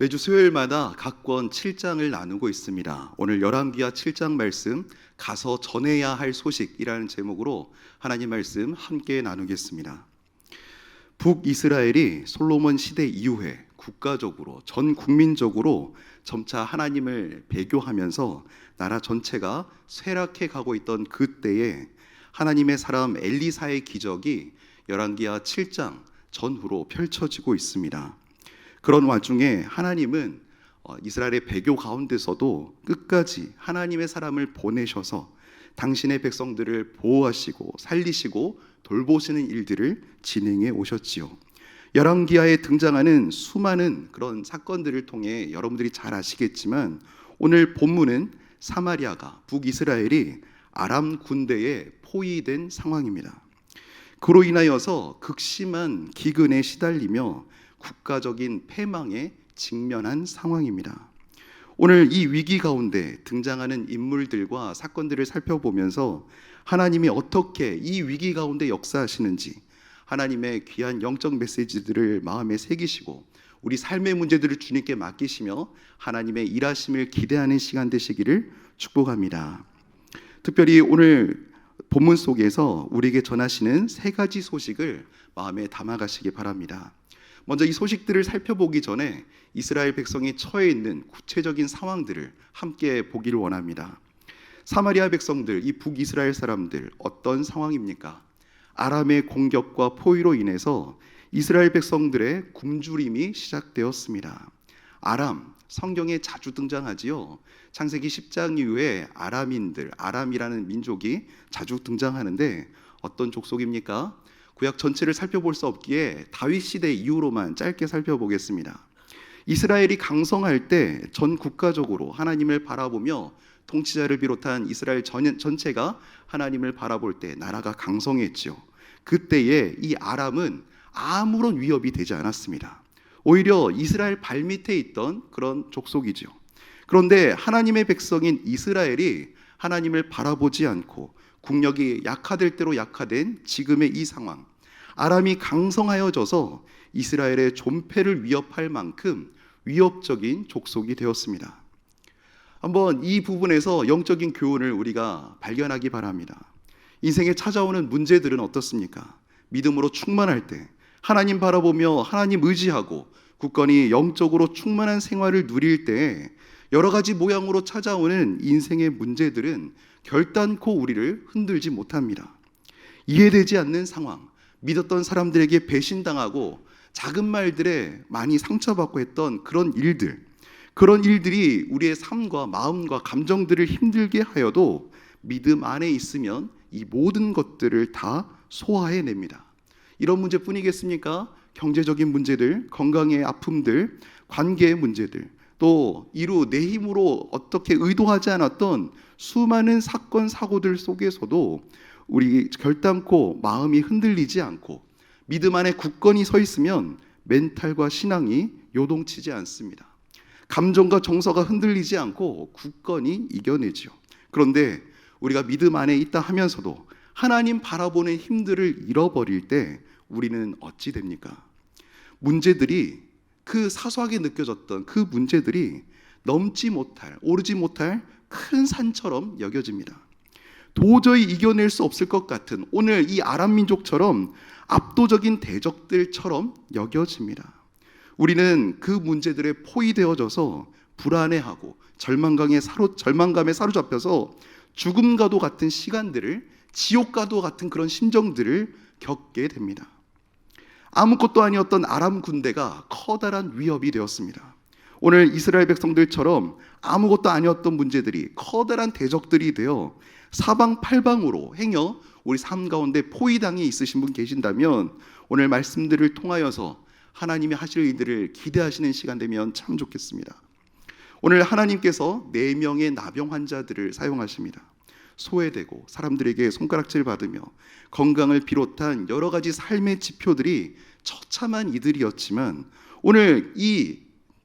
매주 수요일마다 각 권 7장을 나누고 있습니다. 오늘 열왕기하 7장 말씀 가서 전해야 할 소식이라는 제목으로 하나님 말씀 함께 나누겠습니다. 북이스라엘이 솔로몬 시대 이후에 국가적으로 전 국민적으로 점차 하나님을 배교하면서 나라 전체가 쇠락해 가고 있던 그때에 하나님의 사람 엘리사의 기적이 열왕기하 7장 전후로 펼쳐지고 있습니다. 그런 와중에 하나님은 이스라엘의 배교 가운데서도 끝까지 하나님의 사람을 보내셔서 당신의 백성들을 보호하시고 살리시고 돌보시는 일들을 진행해 오셨지요. 열왕기하에 등장하는 수많은 그런 사건들을 통해 여러분들이 잘 아시겠지만 오늘 본문은 사마리아가 북이스라엘이 아람 군대에 포위된 상황입니다. 그로 인하여서 극심한 기근에 시달리며 국가적인 패망에 직면한 상황입니다. 오늘 이 위기 가운데 등장하는 인물들과 사건들을 살펴보면서 하나님이 어떻게 이 위기 가운데 역사하시는지 하나님의 귀한 영적 메시지들을 마음에 새기시고 우리 삶의 문제들을 주님께 맡기시며 하나님의 일하심을 기대하는 시간 되시기를 축복합니다. 특별히 오늘 본문 속에서 우리에게 전하시는 세 가지 소식을 마음에 담아가시기 바랍니다. 먼저 이 소식들을 살펴보기 전에 이스라엘 백성이 처해 있는 구체적인 상황들을 함께 보기를 원합니다. 사마리아 백성들, 이 북이스라엘 사람들 어떤 상황입니까? 아람의 공격과 포위로 인해서 이스라엘 백성들의 굶주림이 시작되었습니다. 아람, 성경에 자주 등장하지요. 창세기 10장 이후에 아람인들, 아람이라는 민족이 자주 등장하는데 어떤 족속입니까? 구약 전체를 살펴볼 수 없기에 다윗 시대 이후로만 짧게 살펴보겠습니다. 이스라엘이 강성할 때 전 국가적으로 하나님을 바라보며 통치자를 비롯한 이스라엘 전체가 하나님을 바라볼 때 나라가 강성했죠. 그때에 이 아람은 아무런 위협이 되지 않았습니다. 오히려 이스라엘 발밑에 있던 그런 족속이죠. 그런데 하나님의 백성인 이스라엘이 하나님을 바라보지 않고 국력이 약화될 대로 약화된 지금의 이 상황, 아람이 강성하여져서 이스라엘의 존폐를 위협할 만큼 위협적인 족속이 되었습니다. 한번 이 부분에서 영적인 교훈을 우리가 발견하기 바랍니다. 인생에 찾아오는 문제들은 어떻습니까? 믿음으로 충만할 때 하나님 바라보며 하나님 의지하고 굳건히 영적으로 충만한 생활을 누릴 때 여러 가지 모양으로 찾아오는 인생의 문제들은 결단코 우리를 흔들지 못합니다. 이해되지 않는 상황, 믿었던 사람들에게 배신당하고 작은 말들에 많이 상처받고 했던 그런 일들이 우리의 삶과 마음과 감정들을 힘들게 하여도 믿음 안에 있으면 이 모든 것들을 다 소화해냅니다. 이런 문제뿐이겠습니까? 경제적인 문제들, 건강의 아픔들, 관계의 문제들, 또 이루 내 힘으로 어떻게 의도하지 않았던 수많은 사건 사고들 속에서도 우리 결단코 마음이 흔들리지 않고 믿음 안에 굳건히 서 있으면 멘탈과 신앙이 요동치지 않습니다. 감정과 정서가 흔들리지 않고 굳건히 이겨내죠. 그런데 우리가 믿음 안에 있다 하면서도 하나님 바라보는 힘들을 잃어버릴 때 우리는 어찌 됩니까? 문제들이 그 사소하게 느껴졌던 그 문제들이 넘지 못할, 오르지 못할 큰 산처럼 여겨집니다. 도저히 이겨낼 수 없을 것 같은 오늘 이 아람 민족처럼 압도적인 대적들처럼 여겨집니다. 우리는 그 문제들에 포위되어져서 불안해하고 절망감에 사로잡혀서 죽음과도 같은 시간들을, 지옥과도 같은 그런 심정들을 겪게 됩니다. 아무것도 아니었던 아람 군대가 커다란 위협이 되었습니다. 오늘 이스라엘 백성들처럼 아무것도 아니었던 문제들이 커다란 대적들이 되어 사방팔방으로 행여 우리 삶 가운데 포위당해 있으신 분 계신다면 오늘 말씀들을 통하여서 하나님이 하실 일들을 기대하시는 시간 되면 참 좋겠습니다. 오늘 하나님께서 4명의 나병 환자들을 사용하십니다. 소외되고 사람들에게 손가락질 받으며 건강을 비롯한 여러 가지 삶의 지표들이 처참한 이들이었지만 오늘 이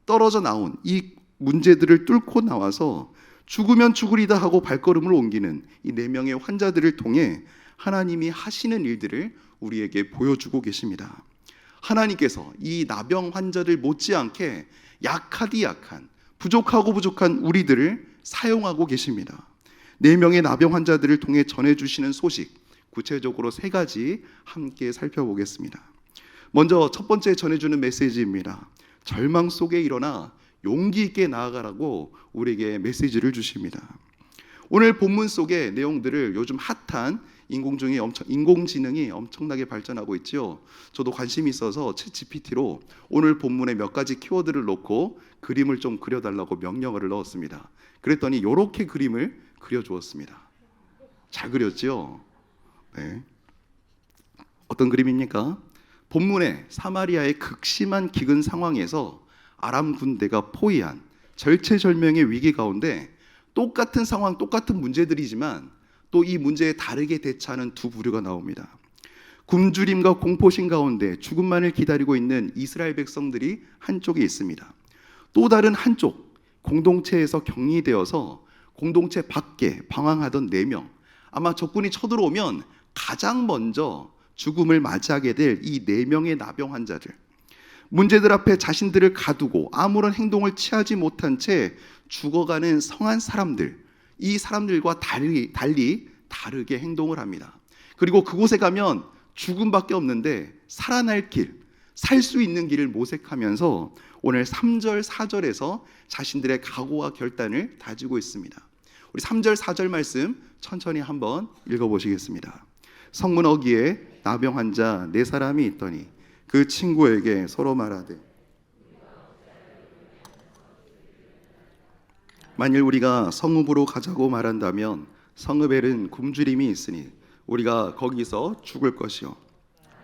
떨어져 나온 이 문제들을 뚫고 나와서 죽으면 죽으리다 하고 발걸음을 옮기는 이 4명의 환자들을 통해 하나님이 하시는 일들을 우리에게 보여주고 계십니다. 하나님께서 이 나병 환자들 못지않게 약하디 약한, 부족하고 부족한 우리들을 사용하고 계십니다. 4명의 나병 환자들을 통해 전해주시는 소식, 구체적으로 3가지 함께 살펴보겠습니다. 먼저 첫 번째 전해주는 메시지입니다. 절망 속에 일어나 용기 있게 나아가라고 우리에게 메시지를 주십니다. 오늘 본문 속의 내용들을 요즘 핫한 인공지능이 엄청나게 발전하고 있죠. 저도 관심이 있어서 챗GPT로 오늘 본문에 몇 가지 키워드를 넣고 그림을 좀 그려달라고 명령어를 넣었습니다. 그랬더니 이렇게 그림을 그려주었습니다. 잘 그렸죠? 네. 어떤 그림입니까? 본문에 사마리아의 극심한 기근 상황에서 아람 군대가 포위한 절체절명의 위기 가운데 똑같은 상황, 똑같은 문제들이지만 또 이 문제에 다르게 대처하는 두 부류가 나옵니다. 굶주림과 공포심 가운데 죽음만을 기다리고 있는 이스라엘 백성들이 한쪽에 있습니다. 또 다른 한쪽, 공동체에서 격리되어서 공동체 밖에 방황하던 4명, 아마 적군이 쳐들어오면 가장 먼저 죽음을 맞이하게 될 이 4명의 나병 환자들, 문제들 앞에 자신들을 가두고 아무런 행동을 취하지 못한 채 죽어가는 성한 사람들, 이 사람들과 다르게 행동을 합니다. 그리고 그곳에 가면 죽음밖에 없는데 살아날 길, 살 수 있는 길을 모색하면서 오늘 3절, 4절에서 자신들의 각오와 결단을 다지고 있습니다. 우리 3절, 4절 말씀 천천히 한번 읽어보시겠습니다. 성문 어귀에 나병 환자 4사람이 있더니 그 친구에게 서로 말하되, 만일 우리가 성읍으로 가자고 말한다면 성읍에는 굶주림이 있으니 우리가 거기서 죽을 것이요,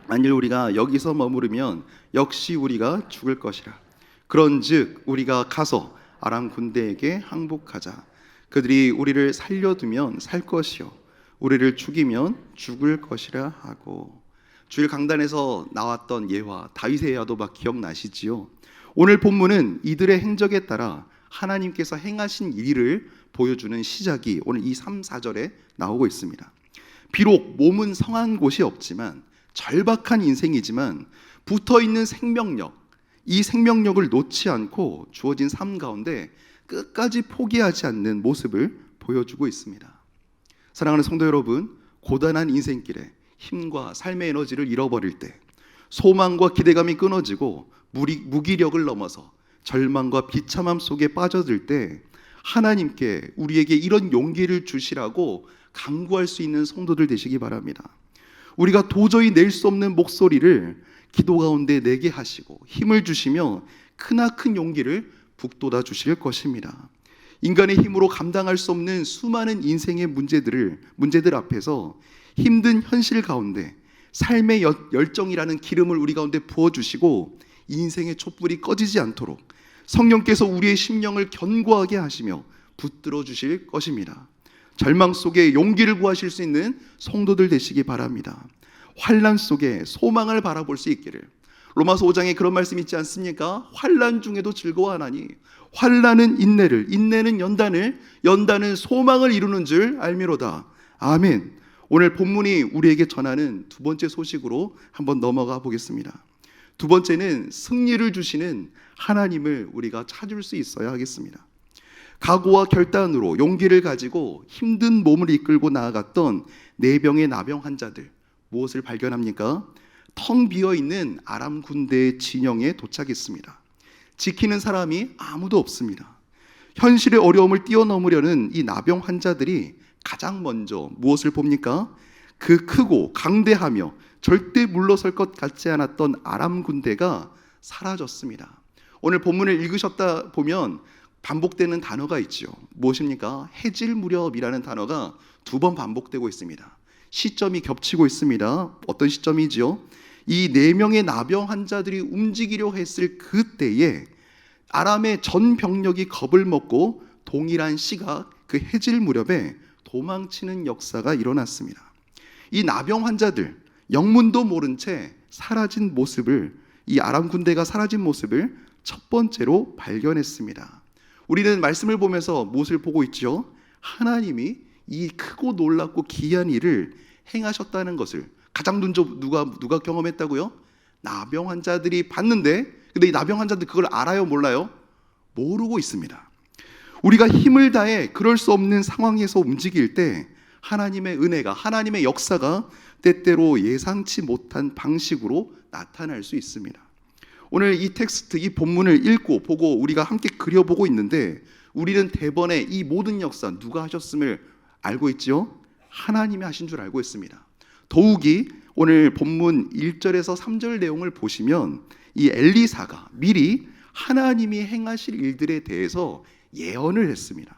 만일 우리가 여기서 머무르면 역시 우리가 죽을 것이라. 그런즉 우리가 가서 아람 군대에게 항복하자. 그들이 우리를 살려두면 살 것이요, 우리를 죽이면 죽을 것이라 하고. 주일 강단에서 나왔던 예화, 다윗의 예화도 막 기억나시지요? 오늘 본문은 이들의 행적에 따라 하나님께서 행하신 일을 보여주는 시작이 오늘 이 3, 4절에 나오고 있습니다. 비록 몸은 성한 곳이 없지만, 절박한 인생이지만 붙어있는 생명력, 이 생명력을 놓지 않고 주어진 삶 가운데 끝까지 포기하지 않는 모습을 보여주고 있습니다. 사랑하는 성도 여러분, 고단한 인생길에 힘과 삶의 에너지를 잃어버릴 때, 소망과 기대감이 끊어지고 무기력을 넘어서 절망과 비참함 속에 빠져들 때 하나님께 우리에게 이런 용기를 주시라고 간구할 수 있는 성도들 되시기 바랍니다. 우리가 도저히 낼 수 없는 목소리를 기도 가운데 내게 하시고 힘을 주시며 크나큰 용기를 북돋아 주실 것입니다. 인간의 힘으로 감당할 수 없는 수많은 인생의 문제들 앞에서 힘든 현실 가운데 삶의 열정이라는 기름을 우리 가운데 부어주시고 인생의 촛불이 꺼지지 않도록 성령께서 우리의 심령을 견고하게 하시며 붙들어 주실 것입니다. 절망 속에 용기를 구하실 수 있는 성도들 되시기 바랍니다. 환난 속에 소망을 바라볼 수 있기를. 로마서 5장에 그런 말씀 있지 않습니까? 환난 중에도 즐거워하나니 환난은 인내를, 인내는 연단을, 연단은 소망을 이루는 줄 알미로다. 아멘. 오늘 본문이 우리에게 전하는 두 번째 소식으로 한번 넘어가 보겠습니다. 두 번째는 승리를 주시는 하나님을 우리가 찾을 수 있어야 하겠습니다. 각오와 결단으로 용기를 가지고 힘든 몸을 이끌고 나아갔던 4명의 나병 환자들, 무엇을 발견합니까? 텅 비어있는 아람 군대의 진영에 도착했습니다. 지키는 사람이 아무도 없습니다. 현실의 어려움을 뛰어넘으려는 이 나병 환자들이 가장 먼저 무엇을 봅니까? 그 크고 강대하며 절대 물러설 것 같지 않았던 아람 군대가 사라졌습니다. 오늘 본문을 읽으셨다 보면 반복되는 단어가 있죠. 무엇입니까? 해질 무렵이라는 단어가 2번 반복되고 있습니다. 시점이 겹치고 있습니다. 어떤 시점이지요? 이 4명의 나병 환자들이 움직이려 했을 그때에 아람의 전 병력이 겁을 먹고 동일한 시각, 그 해질 무렵에 도망치는 역사가 일어났습니다. 이 나병 환자들, 영문도 모른 채 사라진 모습을, 이 아람 군대가 사라진 모습을 첫 번째로 발견했습니다. 우리는 말씀을 보면서 무엇을 보고 있죠? 하나님이 이 크고 놀랍고 기이한 일을 행하셨다는 것을 가장 먼저 누가 경험했다고요? 나병 환자들이 봤는데, 근데 이 나병 환자들 그걸 알아요, 몰라요? 모르고 있습니다. 우리가 힘을 다해 그럴 수 없는 상황에서 움직일 때 하나님의 은혜가, 하나님의 역사가 때때로 예상치 못한 방식으로 나타날 수 있습니다. 오늘 이 텍스트, 이 본문을 읽고 보고 우리가 함께 그려보고 있는데 우리는 대번에 이 모든 역사 누가 하셨음을 알고 있지요? 하나님이 하신 줄 알고 있습니다. 더욱이 오늘 본문 1절에서 3절 내용을 보시면 이 엘리사가 미리 하나님이 행하실 일들에 대해서 예언을 했습니다.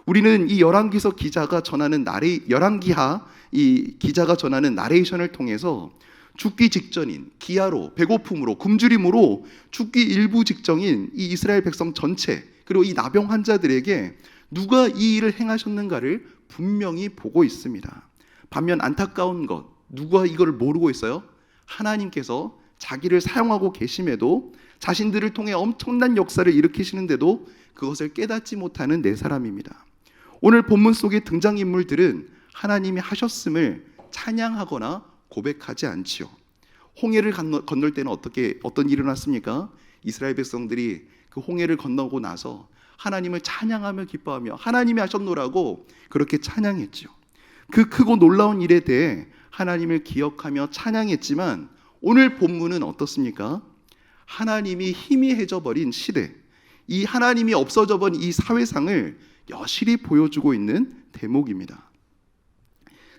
우리는 이 열왕기서 기자가 전하는 열왕기하 이 기자가 전하는 나레이션을 통해서 죽기 직전인 기아로, 배고픔으로, 굶주림으로 죽기 일부 직전인 이 이스라엘 백성 전체, 그리고 이 나병 환자들에게 누가 이 일을 행하셨는가를 분명히 보고 있습니다. 반면 안타까운 것, 누가 이걸 모르고 있어요? 하나님께서 자기를 사용하고 계심에도, 자신들을 통해 엄청난 역사를 일으키시는데도 그것을 깨닫지 못하는 네 사람입니다. 오늘 본문 속의 등장인물들은 하나님이 하셨음을 찬양하거나 고백하지 않지요. 홍해를 건널 때는 어떤 일이 일어났습니까? 이스라엘 백성들이 그 홍해를 건너고 나서 하나님을 찬양하며 기뻐하며 하나님이 하셨노라고 그렇게 찬양했죠. 그 크고 놀라운 일에 대해 하나님을 기억하며 찬양했지만 오늘 본문은 어떻습니까? 하나님이 희미해져 버린 시대, 이 하나님이 없어져 버린 이 사회상을 여실히 보여주고 있는 대목입니다.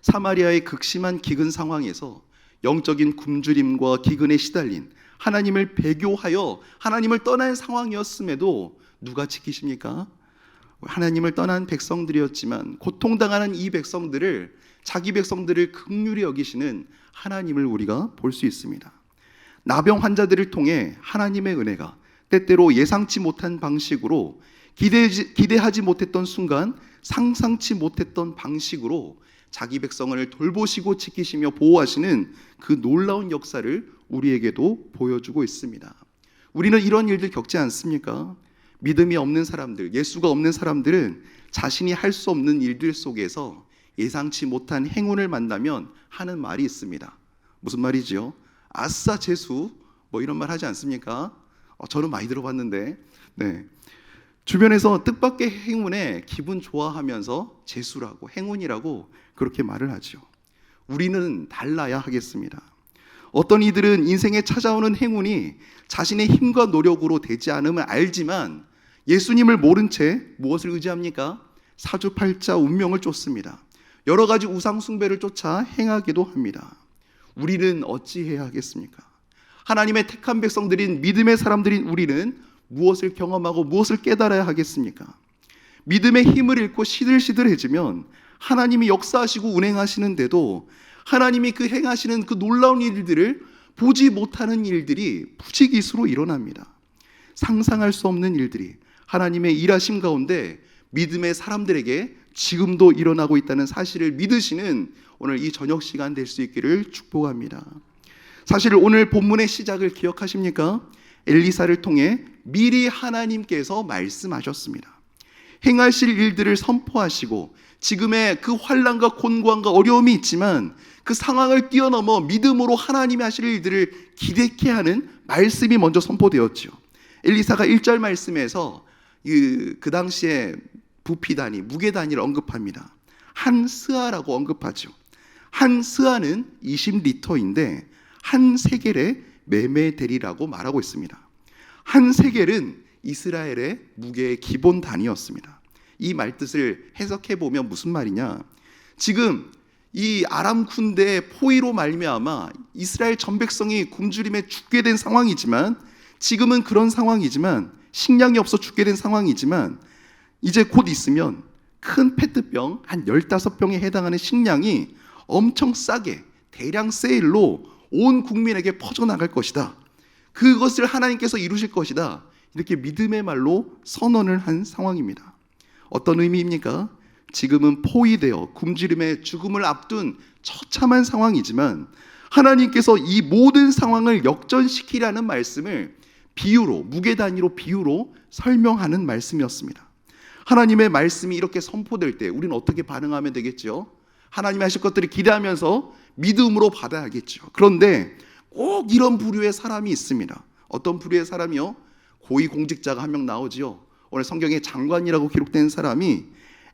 사마리아의 극심한 기근 상황에서 영적인 굶주림과 기근에 시달린, 하나님을 배교하여 하나님을 떠난 상황이었음에도 누가 지키십니까? 하나님을 떠난 백성들이었지만 고통당하는 이 백성들을, 자기 백성들을 긍휼히 여기시는 하나님을 우리가 볼 수 있습니다. 나병 환자들을 통해 하나님의 은혜가 때때로 예상치 못한 방식으로, 기대하지 못했던 순간 상상치 못했던 방식으로 자기 백성을 돌보시고 지키시며 보호하시는 그 놀라운 역사를 우리에게도 보여주고 있습니다. 우리는 이런 일들 겪지 않습니까? 믿음이 없는 사람들, 예수가 없는 사람들은 자신이 할 수 없는 일들 속에서 예상치 못한 행운을 만나면 하는 말이 있습니다. 무슨 말이지요? 아싸 재수, 뭐 이런 말 하지 않습니까? 저는 많이 들어봤는데, 네. 주변에서 뜻밖의 행운에 기분 좋아하면서 재수라고, 행운이라고 그렇게 말을 하죠. 우리는 달라야 하겠습니다. 어떤 이들은 인생에 찾아오는 행운이 자신의 힘과 노력으로 되지 않음을 알지만 예수님을 모른 채 무엇을 의지합니까? 사주팔자 운명을 쫓습니다. 여러 가지 우상 숭배를 쫓아 행하기도 합니다. 우리는 어찌해야 하겠습니까? 하나님의 택한 백성들인 믿음의 사람들인 우리는 무엇을 경험하고 무엇을 깨달아야 하겠습니까? 믿음의 힘을 잃고 시들시들해지면 하나님이 역사하시고 운행하시는데도 하나님이 그 행하시는 그 놀라운 일들을 보지 못하는 일들이 부지기수로 일어납니다. 상상할 수 없는 일들이 하나님의 일하심 가운데 믿음의 사람들에게 지금도 일어나고 있다는 사실을 믿으시는 오늘 이 저녁 시간 될 수 있기를 축복합니다. 사실 오늘 본문의 시작을 기억하십니까? 엘리사를 통해 미리 하나님께서 말씀하셨습니다. 행하실 일들을 선포하시고 지금의 그 환난과 곤고함과 어려움이 있지만 그 상황을 뛰어넘어 믿음으로 하나님이 하실 일들을 기대케 하는 말씀이 먼저 선포되었죠. 엘리사가 1절 말씀에서 그 당시에 부피 단위, 무게 단위를 언급합니다. 한 스아라고 언급하죠. 한 스아는 20리터인데 한 세겔의 메메델이라고 말하고 있습니다. 한 세겔은 이스라엘의 무게의 기본 단위였습니다. 이 말뜻을 해석해 보면 무슨 말이냐? 지금 이 아람 군대의 포위로 말미암아 이스라엘 전 백성이 굶주림에 죽게 된 상황이지만, 지금은 그런 상황이지만, 식량이 없어 죽게 된 상황이지만, 이제 곧 있으면 큰 페트병 한 15병에 해당하는 식량이 엄청 싸게 대량 세일로 온 국민에게 퍼져나갈 것이다. 그것을 하나님께서 이루실 것이다. 이렇게 믿음의 말로 선언을 한 상황입니다. 어떤 의미입니까? 지금은 포위되어 굶주림에 죽음을 앞둔 처참한 상황이지만 하나님께서 이 모든 상황을 역전시키라는 말씀을 비유로, 무게 단위로 비유로 설명하는 말씀이었습니다. 하나님의 말씀이 이렇게 선포될 때 우리는 어떻게 반응하면 되겠죠? 하나님이 하실 것들을 기대하면서 믿음으로 받아야겠죠. 그런데 꼭 이런 부류의 사람이 있습니다. 어떤 부류의 사람이요? 고위공직자가 한 명 나오지요. 오늘 성경에 장관이라고 기록된 사람이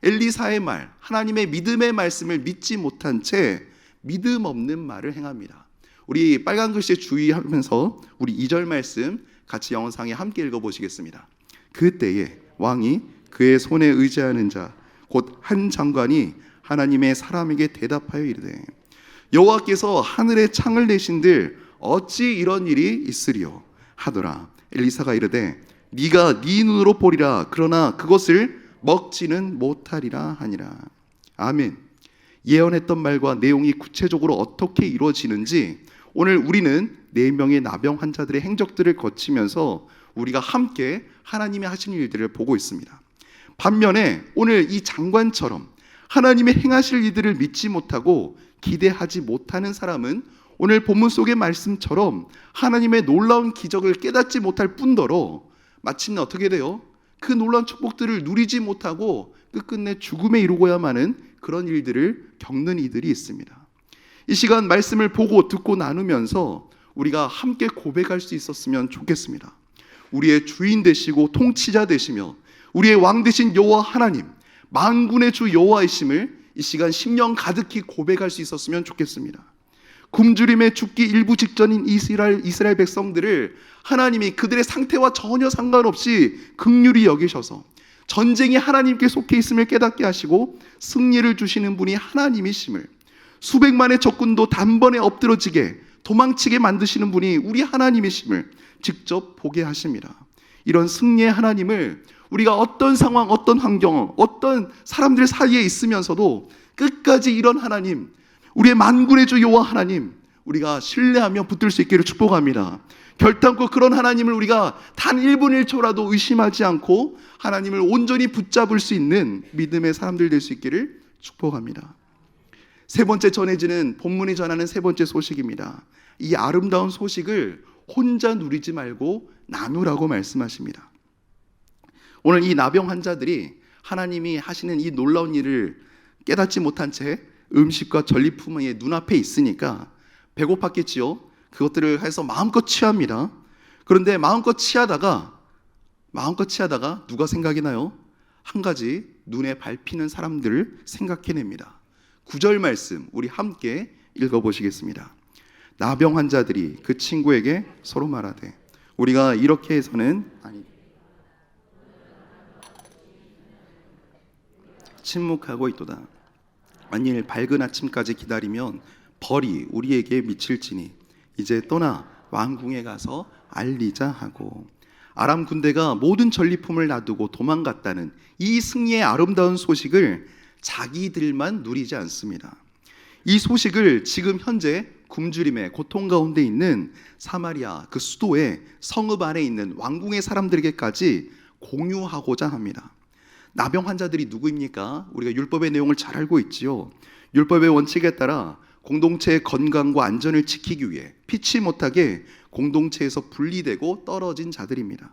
엘리사의 말, 하나님의 믿음의 말씀을 믿지 못한 채 믿음 없는 말을 행합니다. 우리 빨간 글씨에 주의하면서 우리 2절 말씀 같이 영상에 함께 읽어보시겠습니다. 그때에 왕이 그의 손에 의지하는 자 곧 한 장관이 하나님의 사람에게 대답하여 이르되 여호와께서 하늘에 창을 내신들 어찌 이런 일이 있으리요 하더라. 엘리사가 이르되 네가 네 눈으로 보리라. 그러나 그것을 먹지는 못하리라 하니라. 아멘. 예언했던 말과 내용이 구체적으로 어떻게 이루어지는지 오늘 우리는 4명의 나병 환자들의 행적들을 거치면서 우리가 함께 하나님이 하시는 일들을 보고 있습니다. 반면에 오늘 이 장관처럼 하나님의 행하실 일들을 믿지 못하고 기대하지 못하는 사람은 오늘 본문 속의 말씀처럼 하나님의 놀라운 기적을 깨닫지 못할 뿐더러 마침내 어떻게 돼요? 그 놀라운 축복들을 누리지 못하고 끝끝내 죽음에 이르고야 마는 그런 일들을 겪는 이들이 있습니다. 이 시간 말씀을 보고 듣고 나누면서 우리가 함께 고백할 수 있었으면 좋겠습니다. 우리의 주인 되시고 통치자 되시며 우리의 왕 되신 여호와 하나님, 만군의 주 여호와이심을 이 시간 심령 가득히 고백할 수 있었으면 좋겠습니다. 굶주림에 죽기 일부 직전인 이스라엘 백성들을 하나님이 그들의 상태와 전혀 상관없이 긍휼히 여기셔서 전쟁이 하나님께 속해 있음을 깨닫게 하시고 승리를 주시는 분이 하나님이심을, 수백만의 적군도 단번에 엎드러지게 도망치게 만드시는 분이 우리 하나님이심을 직접 보게 하십니다. 이런 승리의 하나님을 우리가 어떤 상황, 어떤 환경, 어떤 사람들 사이에 있으면서도 끝까지 이런 하나님, 우리의 만군의 주 여호와 하나님, 우리가 신뢰하며 붙들 수 있기를 축복합니다. 결단코 그런 하나님을 우리가 단 1분 1초라도 의심하지 않고 하나님을 온전히 붙잡을 수 있는 믿음의 사람들 될 수 있기를 축복합니다. 세 번째 전해지는 본문이 전하는 세 번째 소식입니다. 이 아름다운 소식을 혼자 누리지 말고 나누라고 말씀하십니다. 오늘 이 나병 환자들이 하나님이 하시는 이 놀라운 일을 깨닫지 못한 채 음식과 전리품의 눈앞에 있으니까 배고팠겠지요. 그것들을 해서 마음껏 취합니다. 그런데 마음껏 취하다가 누가 생각이 나요? 한 가지 눈에 밟히는 사람들을 생각해냅니다. 9절 말씀 우리 함께 읽어보시겠습니다. 나병 환자들이 그 친구에게 서로 말하되 우리가 이렇게 해서는 침묵하고 있도다. 만일 밝은 아침까지 기다리면 벌이 우리에게 미칠지니 이제 떠나 왕궁에 가서 알리자 하고, 아람 군대가 모든 전리품을 놔두고 도망갔다는 이 승리의 아름다운 소식을 자기들만 누리지 않습니다. 이 소식을 지금 현재 굶주림의 고통 가운데 있는 사마리아 그 수도의 성읍 안에 있는 왕궁의 사람들에게까지 공유하고자 합니다. 나병 환자들이 누구입니까? 우리가 율법의 내용을 잘 알고 있지요. 율법의 원칙에 따라 공동체의 건강과 안전을 지키기 위해 피치 못하게 공동체에서 분리되고 떨어진 자들입니다.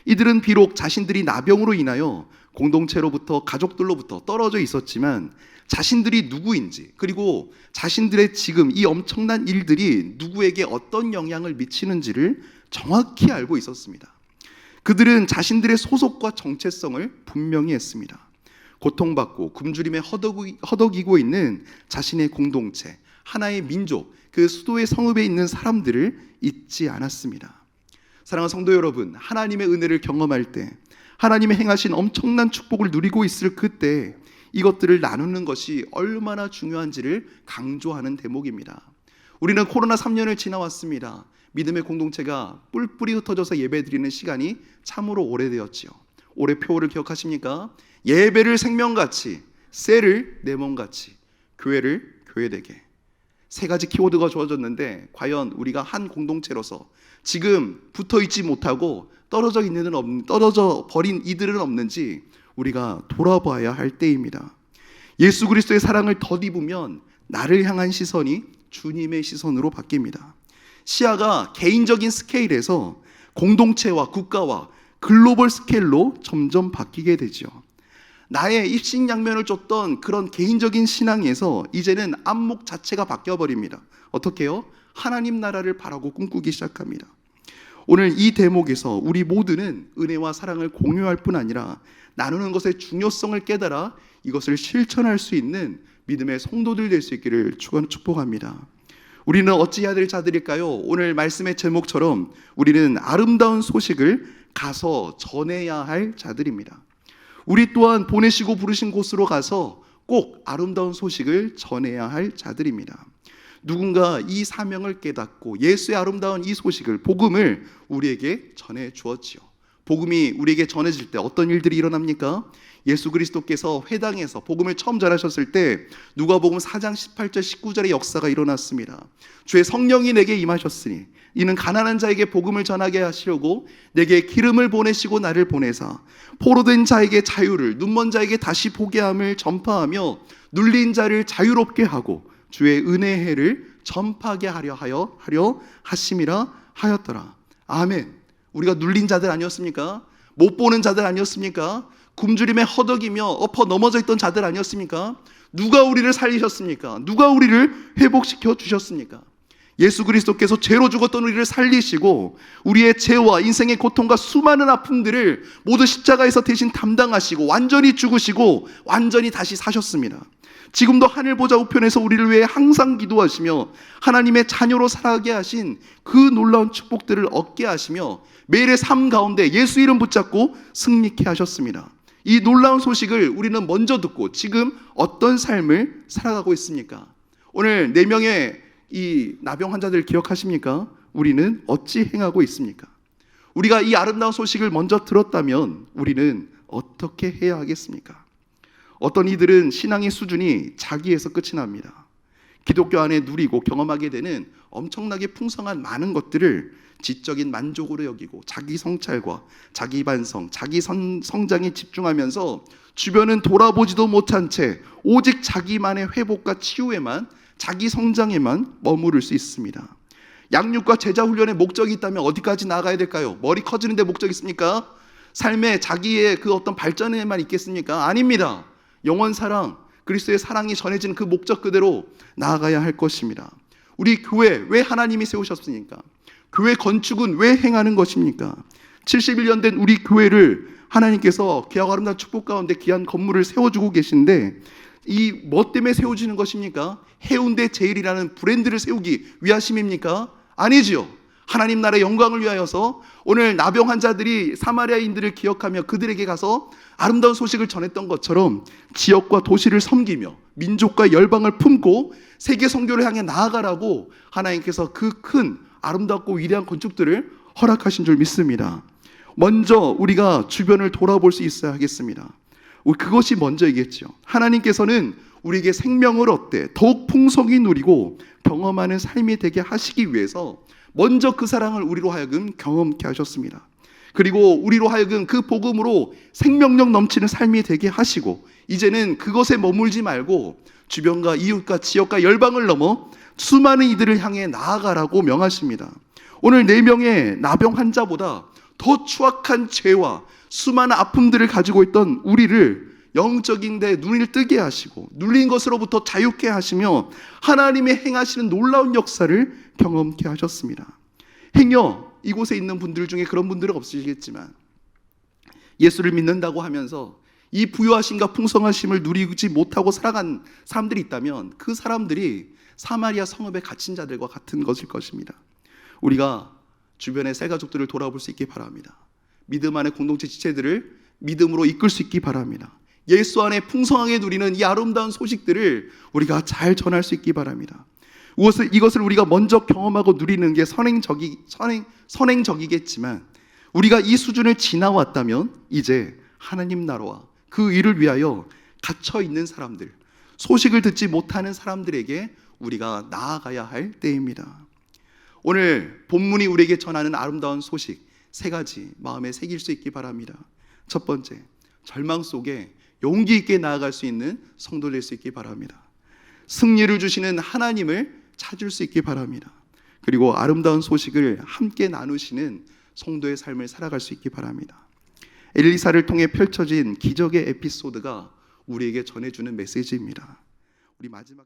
이들은 비록 자신들이 나병으로 인하여 공동체로부터 가족들로부터 떨어져 있었지만 자신들이 누구인지, 그리고 자신들의 지금 이 엄청난 일들이 누구에게 어떤 영향을 미치는지를 정확히 알고 있었습니다. 그들은 자신들의 소속과 정체성을 분명히 했습니다. 고통받고 굶주림에 허덕이고 있는 자신의 공동체, 하나의 민족, 그 수도의 성읍에 있는 사람들을 잊지 않았습니다. 사랑하는 성도 여러분, 하나님의 은혜를 경험할 때, 하나님의 행하신 엄청난 축복을 누리고 있을 그때 이것들을 나누는 것이 얼마나 중요한지를 강조하는 대목입니다. 우리는 코로나 3년을 지나왔습니다. 믿음의 공동체가 뿔뿔이 흩어져서 예배드리는 시간이 참으로 오래되었지요. 올해 표를 기억하십니까? 예배를 생명같이, 셀을 내 몸같이, 교회를 교회되게. 세 가지 키워드가 주어졌는데 과연 우리가 한 공동체로서 지금 붙어있지 못하고 떨어져 버린 이들은 없는지 우리가 돌아봐야 할 때입니다. 예수 그리스도의 사랑을 덧입으면 나를 향한 시선이 주님의 시선으로 바뀝니다. 시야가 개인적인 스케일에서 공동체와 국가와 글로벌 스케일로 점점 바뀌게 되죠. 나의 입신양면을 쫓던 그런 개인적인 신앙에서 이제는 안목 자체가 바뀌어버립니다. 어떻게 해요? 하나님 나라를 바라고 꿈꾸기 시작합니다. 오늘 이 대목에서 우리 모두는 은혜와 사랑을 공유할 뿐 아니라 나누는 것의 중요성을 깨달아 이것을 실천할 수 있는 믿음의 성도들 될 수 있기를 축복합니다. 우리는 어찌해야 될 자들일까요? 오늘 말씀의 제목처럼 우리는 아름다운 소식을 가서 전해야 할 자들입니다. 우리 또한 보내시고 부르신 곳으로 가서 꼭 아름다운 소식을 전해야 할 자들입니다. 누군가 이 사명을 깨닫고 예수의 아름다운 이 소식을, 복음을 우리에게 전해 주었지요. 복음이 우리에게 전해질 때 어떤 일들이 일어납니까? 예수 그리스도께서 회당에서 복음을 처음 전하셨을 때 누가복음 4장 18절 19절의 역사가 일어났습니다. 주의 성령이 내게 임하셨으니 이는 가난한 자에게 복음을 전하게 하시려고 내게 기름을 보내시고 나를 보내사 포로된 자에게 자유를, 눈먼 자에게 다시 보게 함을 전파하며 눌린 자를 자유롭게 하고 주의 은혜의 해를 전파하게 하려 하심이라 하였더라. 아멘. 우리가 눌린 자들 아니었습니까? 못 보는 자들 아니었습니까? 굶주림에 허덕이며 엎어 넘어져 있던 자들 아니었습니까? 누가 우리를 살리셨습니까? 누가 우리를 회복시켜 주셨습니까? 예수 그리스도께서 죄로 죽었던 우리를 살리시고 우리의 죄와 인생의 고통과 수많은 아픔들을 모두 십자가에서 대신 담당하시고 완전히 죽으시고 완전히 다시 사셨습니다. 지금도 하늘 보좌 우편에서 우리를 위해 항상 기도하시며 하나님의 자녀로 살아가게 하신 그 놀라운 축복들을 얻게 하시며 매일의 삶 가운데 예수 이름 붙잡고 승리케 하셨습니다. 이 놀라운 소식을 우리는 먼저 듣고 지금 어떤 삶을 살아가고 있습니까? 오늘 4명의 이 나병 환자들 기억하십니까? 우리는 어찌 행하고 있습니까? 우리가 이 아름다운 소식을 먼저 들었다면 우리는 어떻게 해야 하겠습니까? 어떤 이들은 신앙의 수준이 자기에서 끝이 납니다. 기독교 안에 누리고 경험하게 되는 엄청나게 풍성한 많은 것들을 지적인 만족으로 여기고 자기 성찰과 자기 반성, 자기 성장에 집중하면서 주변은 돌아보지도 못한 채 오직 자기만의 회복과 치유에만, 자기 성장에만 머무를 수 있습니다. 양육과 제자 훈련의 목적이 있다면 어디까지 나아가야 될까요? 머리 커지는 데 목적이 있습니까? 삶에 자기의 그 어떤 발전에만 있겠습니까? 아닙니다. 영원 사랑, 그리스도의 사랑이 전해지는 그 목적 그대로 나아가야 할 것입니다. 우리 교회 왜 하나님이 세우셨습니까? 교회 건축은 왜 행하는 것입니까? 71년 된 우리 교회를 하나님께서 귀하고 아름다운 축복 가운데 귀한 건물을 세워주고 계신데 이 뭐 때문에 세워지는 것입니까? 해운대 제일이라는 브랜드를 세우기 위하심입니까? 아니지요. 하나님 나라의 영광을 위하여서 오늘 나병 환자들이 사마리아인들을 기억하며 그들에게 가서 아름다운 소식을 전했던 것처럼 지역과 도시를 섬기며 민족과 열방을 품고 세계 선교를 향해 나아가라고 하나님께서 그 큰 아름답고 위대한 건축들을 허락하신 줄 믿습니다. 먼저 우리가 주변을 돌아볼 수 있어야 하겠습니다. 그것이 먼저이겠죠. 하나님께서는 우리에게 생명을 얻되 더욱 풍성히 누리고 경험하는 삶이 되게 하시기 위해서 먼저 그 사랑을 우리로 하여금 경험케 하셨습니다. 그리고 우리로 하여금 그 복음으로 생명력 넘치는 삶이 되게 하시고 이제는 그것에 머물지 말고 주변과 이웃과 지역과 열방을 넘어 수많은 이들을 향해 나아가라고 명하십니다. 오늘 4명의 나병 환자보다 더 추악한 죄와 수많은 아픔들을 가지고 있던 우리를 영적인 데 눈을 뜨게 하시고 눌린 것으로부터 자유케 하시며 하나님의 행하시는 놀라운 역사를 경험케 하셨습니다. 행여 이곳에 있는 분들 중에 그런 분들은 없으시겠지만 예수를 믿는다고 하면서 이 부유하심과 풍성하심을 누리지 못하고 살아간 사람들이 있다면 그 사람들이 사마리아 성읍에 갇힌 자들과 같은 것일 것입니다. 우리가 주변의 셀가족들을 돌아볼 수 있기 바랍니다. 믿음 안의 공동체 지체들을 믿음으로 이끌 수 있기 바랍니다. 예수 안에 풍성하게 누리는 이 아름다운 소식들을 우리가 잘 전할 수 있기 바랍니다. 이것을 우리가 먼저 경험하고 누리는 게 선행적이겠지만 우리가 이 수준을 지나왔다면 이제 하나님 나라와 그 일을 위하여 갇혀있는 사람들, 소식을 듣지 못하는 사람들에게 우리가 나아가야 할 때입니다. 오늘 본문이 우리에게 전하는 아름다운 소식 3가지 마음에 새길 수 있기 바랍니다. 첫 번째, 절망 속에 용기 있게 나아갈 수 있는 성도 될 수 있기 바랍니다. 승리를 주시는 하나님을 찾을 수 있기 바랍니다. 그리고 아름다운 소식을 함께 나누시는 성도의 삶을 살아갈 수 있기 바랍니다. 엘리사를 통해 펼쳐진 기적의 에피소드가 우리에게 전해주는 메시지입니다. 우리 마지막